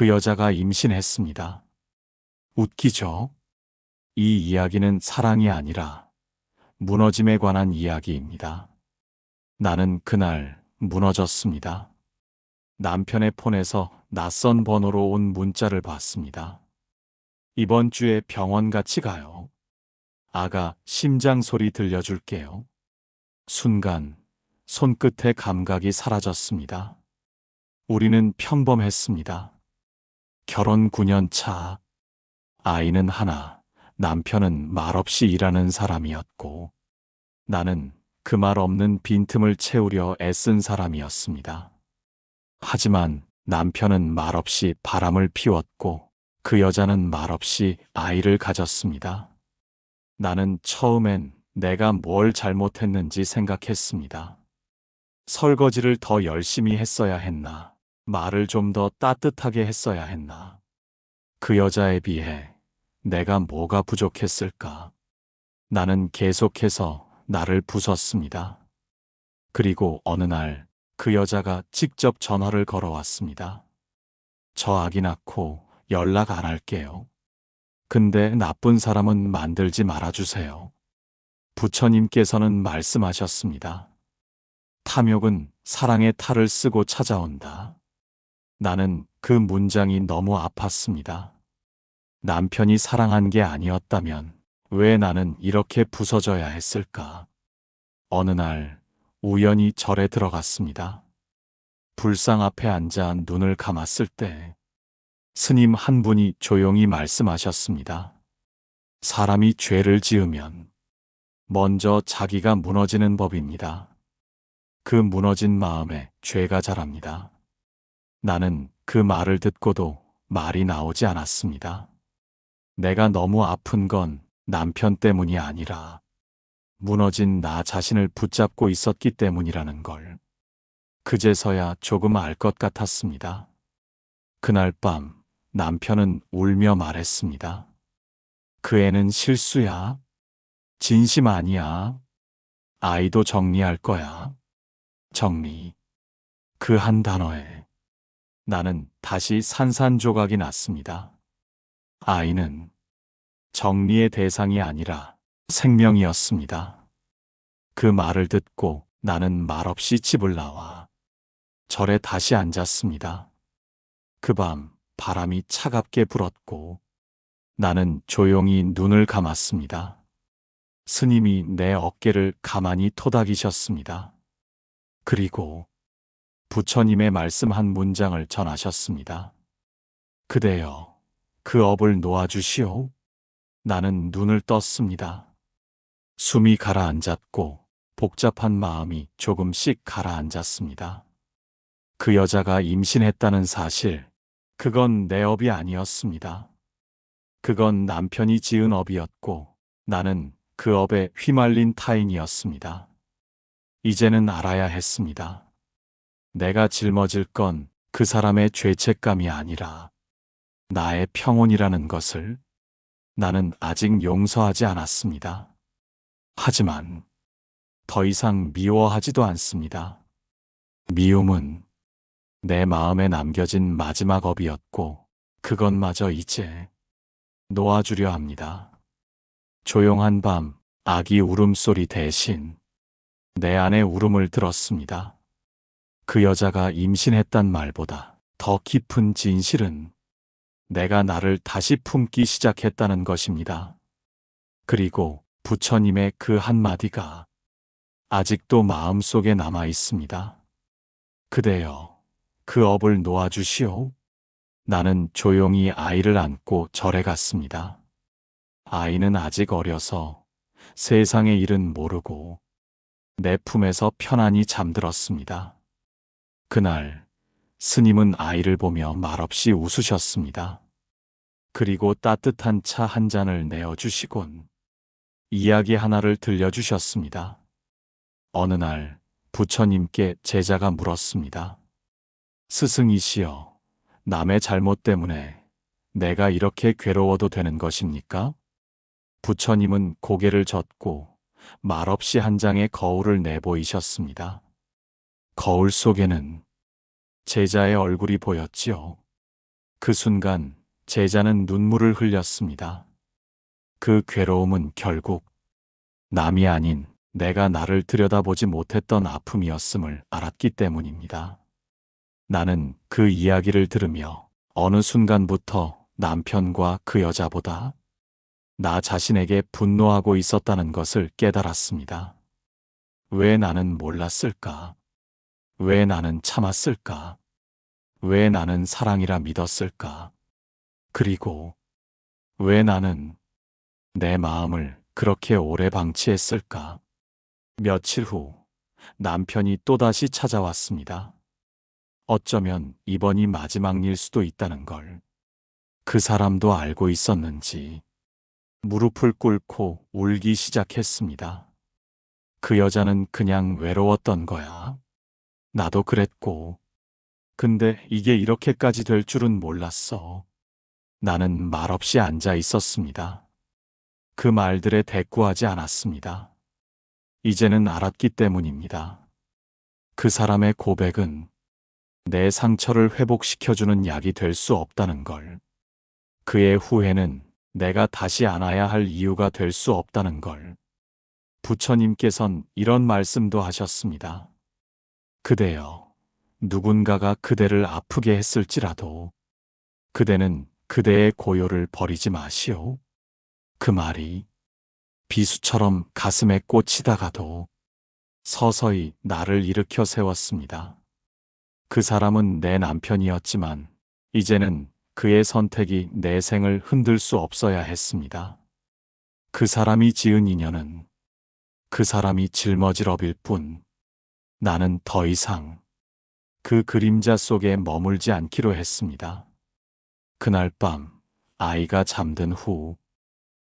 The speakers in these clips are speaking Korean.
그 여자가 임신했습니다. 웃기죠? 이 이야기는 사랑이 아니라 무너짐에 관한 이야기입니다. 나는 그날 무너졌습니다. 남편의 폰에서 낯선 번호로 온 문자를 봤습니다. 이번 주에 병원 같이 가요. 아가 심장 소리 들려줄게요. 순간 손끝의 감각이 사라졌습니다. 우리는 평범했습니다. 결혼 9년 차, 아이는 하나, 남편은 말없이 일하는 사람이었고, 나는 그 말 없는 빈틈을 채우려 애쓴 사람이었습니다. 하지만 남편은 말없이 바람을 피웠고, 그 여자는 말없이 아이를 가졌습니다. 나는 처음엔 내가 뭘 잘못했는지 생각했습니다. 설거지를 더 열심히 했어야 했나? 말을 좀 더 따뜻하게 했어야 했나? 그 여자에 비해 내가 뭐가 부족했을까? 나는 계속해서 나를 부쉈습니다. 그리고 어느 날 그 여자가 직접 전화를 걸어왔습니다. 저 아기 낳고 연락 안 할게요. 근데 나쁜 사람은 만들지 말아주세요. 부처님께서는 말씀하셨습니다. 탐욕은 사랑의 탈을 쓰고 찾아온다. 나는 그 문장이 너무 아팠습니다. 남편이 사랑한 게 아니었다면 왜 나는 이렇게 부서져야 했을까? 어느 날 우연히 절에 들어갔습니다. 불상 앞에 앉아 눈을 감았을 때 스님 한 분이 조용히 말씀하셨습니다. 사람이 죄를 지으면 먼저 자기가 무너지는 법입니다. 그 무너진 마음에 죄가 자랍니다. 나는 그 말을 듣고도 말이 나오지 않았습니다. 내가 너무 아픈 건 남편 때문이 아니라 무너진 나 자신을 붙잡고 있었기 때문이라는 걸 그제서야 조금 알 것 같았습니다. 그날 밤 남편은 울며 말했습니다. 그 애는 실수야. 진심 아니야. 아이도 정리할 거야. 정리. 그 한 단어에 나는 다시 산산조각이 났습니다. 아이는 정리의 대상이 아니라 생명이었습니다. 그 말을 듣고 나는 말없이 집을 나와 절에 다시 앉았습니다. 그 밤 바람이 차갑게 불었고 나는 조용히 눈을 감았습니다. 스님이 내 어깨를 가만히 토닥이셨습니다. 그리고 부처님의 말씀 한 문장을 전하셨습니다. 그대여, 그 업을 놓아주시오. 나는 눈을 떴습니다. 숨이 가라앉았고 복잡한 마음이 조금씩 가라앉았습니다. 그 여자가 임신했다는 사실, 그건 내 업이 아니었습니다. 그건 남편이 지은 업이었고 나는 그 업에 휘말린 타인이었습니다. 이제는 알아야 했습니다. 내가 짊어질 건 그 사람의 죄책감이 아니라 나의 평온이라는 것을 나는 아직 용서하지 않았습니다. 하지만 더 이상 미워하지도 않습니다. 미움은 내 마음에 남겨진 마지막 업이었고 그것마저 이제 놓아주려 합니다. 조용한 밤 아기 울음소리 대신 내 안의 울음을 들었습니다. 그 여자가 임신했단 말보다 더 깊은 진실은 내가 나를 다시 품기 시작했다는 것입니다. 그리고 부처님의 그 한마디가 아직도 마음속에 남아 있습니다. 그대여, 그 업을 놓아주시오. 나는 조용히 아이를 안고 절에 갔습니다. 아이는 아직 어려서 세상의 일은 모르고 내 품에서 편안히 잠들었습니다. 그날 스님은 아이를 보며 말없이 웃으셨습니다. 그리고 따뜻한 차 한 잔을 내어주시곤 이야기 하나를 들려주셨습니다. 어느 날 부처님께 제자가 물었습니다. 스승이시여, 남의 잘못 때문에 내가 이렇게 괴로워도 되는 것입니까? 부처님은 고개를 젓고 말없이 한 장의 거울을 내보이셨습니다. 거울 속에는 제자의 얼굴이 보였지요. 그 순간 제자는 눈물을 흘렸습니다. 그 괴로움은 결국 남이 아닌 내가 나를 들여다보지 못했던 아픔이었음을 알았기 때문입니다. 나는 그 이야기를 들으며 어느 순간부터 남편과 그 여자보다 나 자신에게 분노하고 있었다는 것을 깨달았습니다. 왜 나는 몰랐을까? 왜 나는 참았을까? 왜 나는 사랑이라 믿었을까? 그리고 왜 나는 내 마음을 그렇게 오래 방치했을까? 며칠 후 남편이 또다시 찾아왔습니다. 어쩌면 이번이 마지막 일 수도 있다는 걸 그 사람도 알고 있었는지 무릎을 꿇고 울기 시작했습니다. 그 여자는 그냥 외로웠던 거야. 나도 그랬고. 근데 이게 이렇게까지 될 줄은 몰랐어. 나는 말없이 앉아 있었습니다. 그 말들에 대꾸하지 않았습니다. 이제는 알았기 때문입니다. 그 사람의 고백은 내 상처를 회복시켜주는 약이 될 수 없다는 걸. 그의 후회는 내가 다시 안아야 할 이유가 될 수 없다는 걸. 부처님께선 이런 말씀도 하셨습니다. 그대여, 누군가가 그대를 아프게 했을지라도 그대는 그대의 고요를 버리지 마시오. 그 말이 비수처럼 가슴에 꽂히다가도 서서히 나를 일으켜 세웠습니다. 그 사람은 내 남편이었지만 이제는 그의 선택이 내 생을 흔들 수 없어야 했습니다. 그 사람이 지은 인연은 그 사람이 짊어질 뿐 나는 더 이상 그 그림자 속에 머물지 않기로 했습니다. 그날 밤 아이가 잠든 후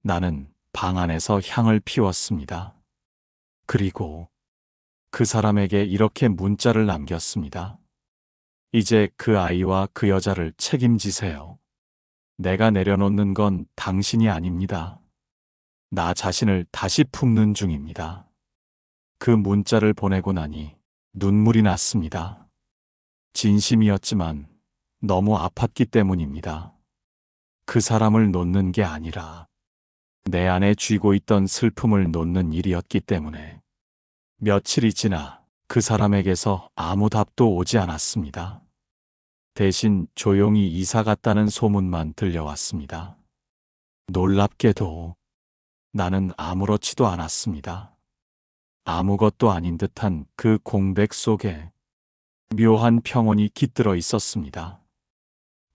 나는 방 안에서 향을 피웠습니다. 그리고 그 사람에게 이렇게 문자를 남겼습니다. 이제 그 아이와 그 여자를 책임지세요. 내가 내려놓는 건 당신이 아닙니다. 나 자신을 다시 품는 중입니다. 그 문자를 보내고 나니 눈물이 났습니다. 진심이었지만 너무 아팠기 때문입니다. 그 사람을 놓는 게 아니라 내 안에 쥐고 있던 슬픔을 놓는 일이었기 때문에. 며칠이 지나 그 사람에게서 아무 답도 오지 않았습니다. 대신 조용히 이사 갔다는 소문만 들려왔습니다. 놀랍게도 나는 아무렇지도 않았습니다. 아무것도 아닌 듯한 그 공백 속에 묘한 평온이 깃들어 있었습니다.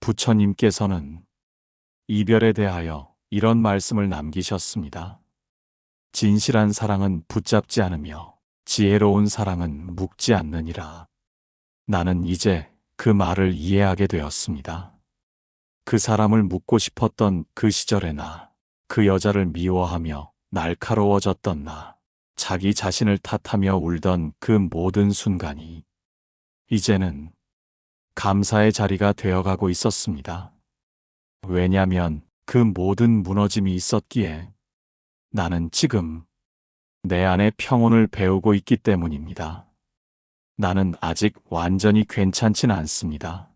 부처님께서는 이별에 대하여 이런 말씀을 남기셨습니다. 진실한 사랑은 붙잡지 않으며 지혜로운 사랑은 묶지 않느니라. 나는 이제 그 말을 이해하게 되었습니다. 그 사람을 묻고 싶었던 그 시절의 나, 그 여자를 미워하며 날카로워졌던 나, 자기 자신을 탓하며 울던 그 모든 순간이 이제는 감사의 자리가 되어가고 있었습니다. 왜냐면 그 모든 무너짐이 있었기에 나는 지금 내 안에 평온을 배우고 있기 때문입니다. 나는 아직 완전히 괜찮진 않습니다.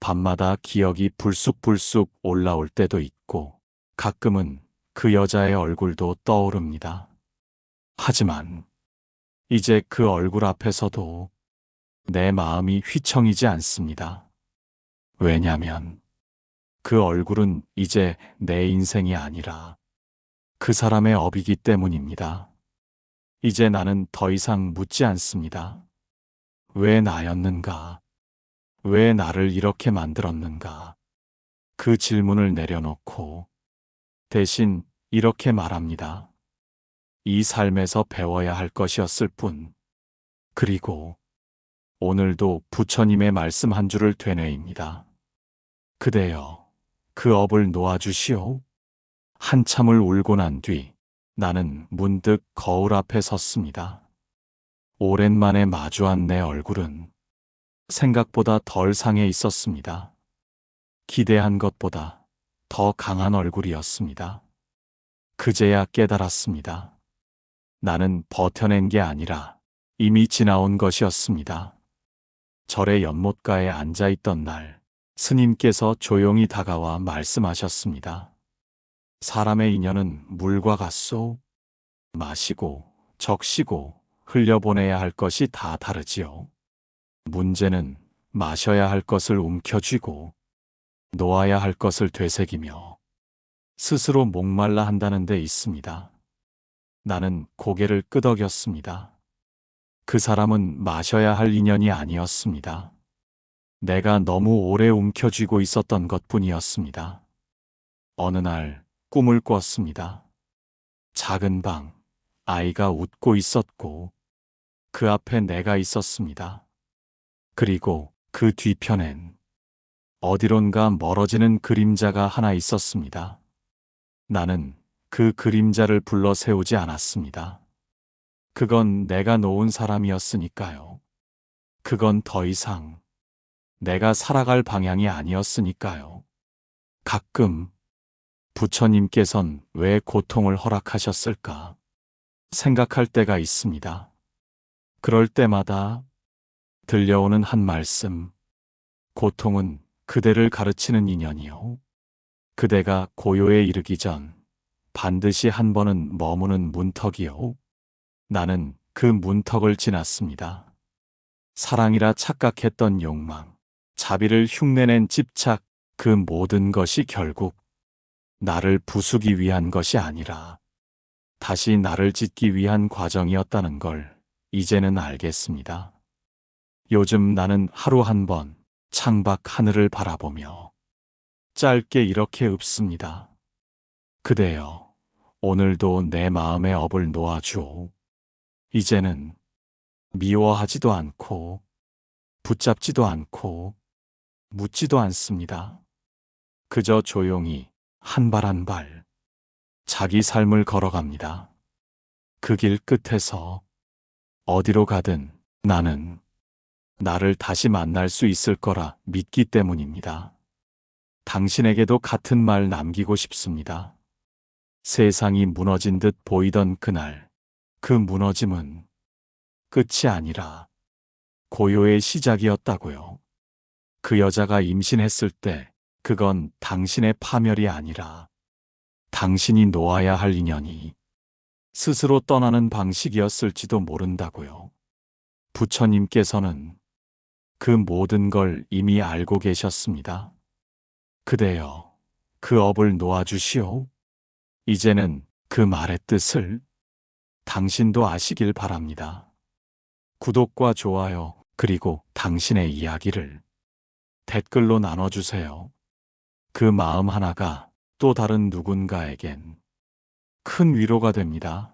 밤마다 기억이 불쑥불쑥 올라올 때도 있고 가끔은 그 여자의 얼굴도 떠오릅니다. 하지만 이제 그 얼굴 앞에서도 내 마음이 휘청이지 않습니다. 왜냐면 그 얼굴은 이제 내 인생이 아니라 그 사람의 업이기 때문입니다. 이제 나는 더 이상 묻지 않습니다. 왜 나였는가? 왜 나를 이렇게 만들었는가? 그 질문을 내려놓고 대신 이렇게 말합니다. 이 삶에서 배워야 할 것이었을 뿐. 그리고 오늘도 부처님의 말씀 한 줄을 되뇌입니다. 그대여, 그 업을 놓아주시오. 한참을 울고 난 뒤 나는 문득 거울 앞에 섰습니다. 오랜만에 마주한 내 얼굴은 생각보다 덜 상해 있었습니다. 기대한 것보다 더 강한 얼굴이었습니다. 그제야 깨달았습니다. 나는 버텨낸 게 아니라 이미 지나온 것이었습니다. 절의 연못가에 앉아있던 날, 스님께서 조용히 다가와 말씀하셨습니다. 사람의 인연은 물과 같소. 마시고, 적시고, 흘려보내야 할 것이 다 다르지요. 문제는 마셔야 할 것을 움켜쥐고, 놓아야 할 것을 되새기며, 스스로 목말라 한다는 데 있습니다. 나는 고개를 끄덕였습니다. 그 사람은 마셔야 할 인연이 아니었습니다. 내가 너무 오래 움켜쥐고 있었던 것뿐이었습니다. 어느 날 꿈을 꿨습니다. 작은 방, 아이가 웃고 있었고 그 앞에 내가 있었습니다. 그리고 그 뒤편엔 어디론가 멀어지는 그림자가 하나 있었습니다. 나는 그 그림자를 불러 세우지 않았습니다. 그건 내가 놓은 사람이었으니까요. 그건 더 이상 내가 살아갈 방향이 아니었으니까요. 가끔 부처님께선 왜 고통을 허락하셨을까 생각할 때가 있습니다. 그럴 때마다 들려오는 한 말씀, 고통은 그대를 가르치는 인연이요. 그대가 고요에 이르기 전 반드시 한 번은 머무는 문턱이요. 나는 그 문턱을 지났습니다. 사랑이라 착각했던 욕망, 자비를 흉내낸 집착, 그 모든 것이 결국 나를 부수기 위한 것이 아니라 다시 나를 짓기 위한 과정이었다는 걸 이제는 알겠습니다. 요즘 나는 하루 한 번 창밖 하늘을 바라보며 짧게 이렇게 읊습니다. 그대여, 오늘도 내 마음의 업을 놓아주오. 이제는 미워하지도 않고 붙잡지도 않고 묻지도 않습니다. 그저 조용히 한 발 한 발 자기 삶을 걸어갑니다. 그 길 끝에서 어디로 가든 나는 나를 다시 만날 수 있을 거라 믿기 때문입니다. 당신에게도 같은 말 남기고 싶습니다. 세상이 무너진 듯 보이던 그날, 그 무너짐은 끝이 아니라 고요의 시작이었다고요. 그 여자가 임신했을 때 그건 당신의 파멸이 아니라 당신이 놓아야 할 인연이 스스로 떠나는 방식이었을지도 모른다고요. 부처님께서는 그 모든 걸 이미 알고 계셨습니다. 그대여, 그 업을 놓아주시오. 이제는 그 말의 뜻을 당신도 아시길 바랍니다. 구독과 좋아요, 그리고 당신의 이야기를 댓글로 나눠주세요. 그 마음 하나가 또 다른 누군가에겐 큰 위로가 됩니다.